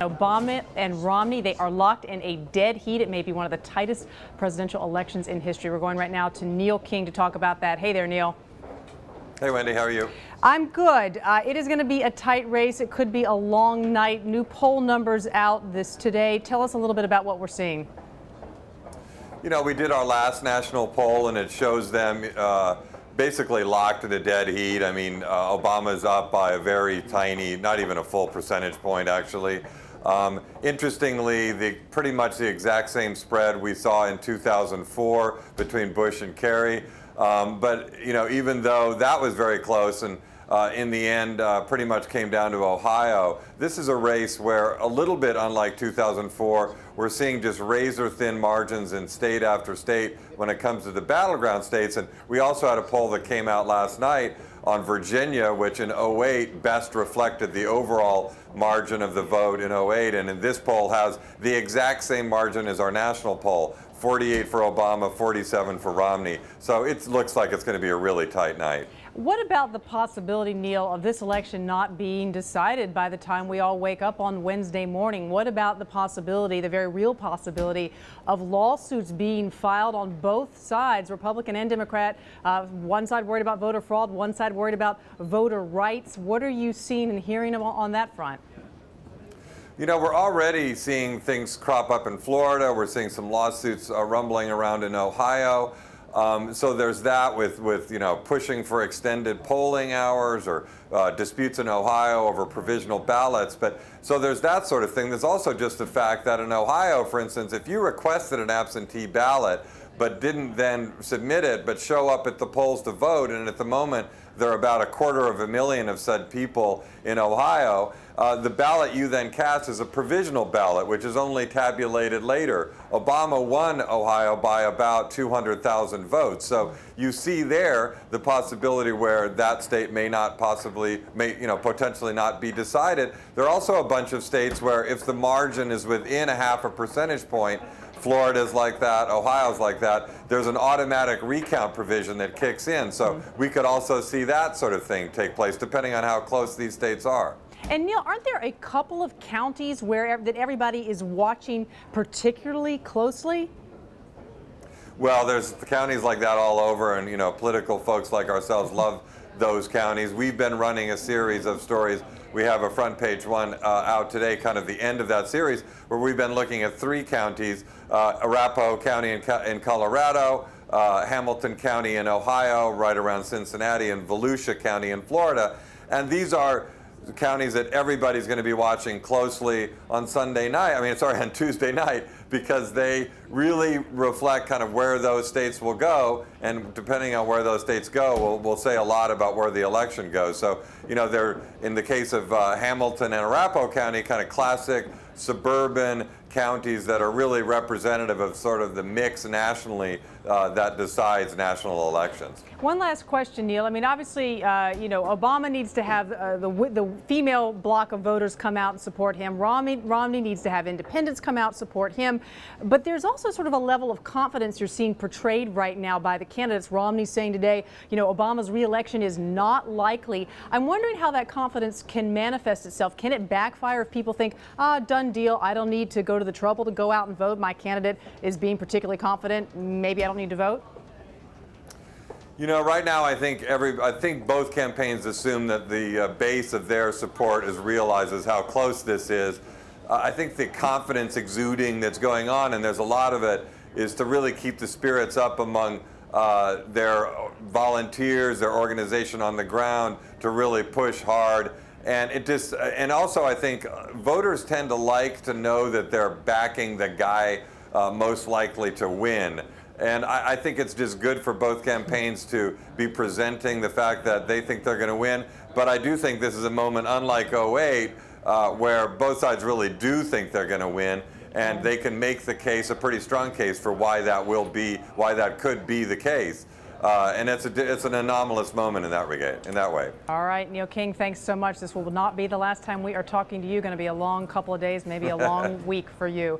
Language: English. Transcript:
Obama and Romney, they are locked in a dead heat. It may be one of the tightest presidential elections in history. We're going right now to Neil King to talk about that. Hey there, Neil. Hey, Wendy, how are you? I'm good. It is going to be a tight race. It could be a long night. New poll numbers out today. Tell us a little bit about what we're seeing. You know, we did our last national poll, and it shows them basically locked in a dead heat. I mean, Obama's up by a very tiny, not even a full percentage point, actually. Interestingly, pretty much the exact same spread we saw in 2004 between Bush and Kerry. But, you know, even though that was very close and in the end pretty much came down to Ohio, this is a race where, a little bit unlike 2004, we're seeing just razor-thin margins in state after state when it comes to the battleground states. And we also had a poll that came out last night on Virginia, which in 08 best reflected the overall margin of the vote in 08. And in this poll has the exact same margin as our national poll, 48 for Obama, 47 for Romney. So it looks like it's going to be a really tight night. What about the possibility, Neil, of this election not being decided by the time we all wake up on Wednesday morning? What about the possibility, the very real possibility, of lawsuits being filed on both sides, Republican and Democrat? One side worried about voter fraud, one side worried about voter rights. What are you seeing and hearing on that front? You know, we're already seeing things crop up in Florida. We're seeing some lawsuits rumbling around in Ohio. So there's that with you know, pushing for extended polling hours or disputes in Ohio over provisional ballots. But so there's that sort of thing. There's also just the fact that in Ohio, for instance, if you requested an absentee ballot but didn't then submit it but show up at the polls to vote, and at the moment there are about 250,000 of said people in Ohio, the ballot you then cast is a provisional ballot, which is only tabulated later. Obama won Ohio by about 200,000 votes. So you see there the possibility where that state may not potentially not be decided. There are also a bunch of states where if the margin is within a half a percentage point, Florida's like that, Ohio's like that, there's an automatic recount provision that kicks in. So we could also see that sort of thing take place depending on how close these states are. And Neil, aren't there a couple of counties where that everybody is watching particularly closely? Well, there's counties like that all over, and you know, political folks like ourselves love those counties. We've been running a series of stories. We have a front page one out today, kind of the end of that series, where we've been looking at 3 counties, Arapahoe County in Colorado, Hamilton County in Ohio, right around Cincinnati, and Volusia County in Florida. And these are counties that everybody's going to be watching closely on Sunday night, on Tuesday night, because they really reflect kind of where those states will go, and depending on where those states go, will say a lot about where the election goes. So, you know, they're, in the case of Hamilton and Arapahoe County, kind of classic suburban counties that are really representative of sort of the mix nationally that decides national elections. One last question, Neil. I mean, obviously, you know, Obama needs to have the female bloc of voters come out and support him. Romney needs to have independents come out and support him. But there's also sort of a level of confidence you're seeing portrayed right now by the candidates. Romney's saying today, you know, Obama's re-election is not likely. I'm wondering how that confidence can manifest itself. Can it backfire if people think, done deal, I don't need to go to the trouble to go out and vote, my candidate is being particularly confident, maybe I don't need to vote? You know, right now I think both campaigns assume that the base of their support realizes how close this is. I think the confidence exuding that's going on, and there's a lot of it, is to really keep the spirits up among their volunteers, their organization on the ground, to really push hard. And and also I think voters tend to like to know that they're backing the guy most likely to win. And I think it's just good for both campaigns to be presenting the fact that they think they're going to win. But I do think this is a moment unlike 08 where both sides really do think they're going to win, and they can make the case, a pretty strong case, for why that could be the case. And it's an anomalous moment in that way. All right, Neil King, thanks so much. This will not be the last time we are talking to you. Going to be a long couple of days, maybe a long week for you.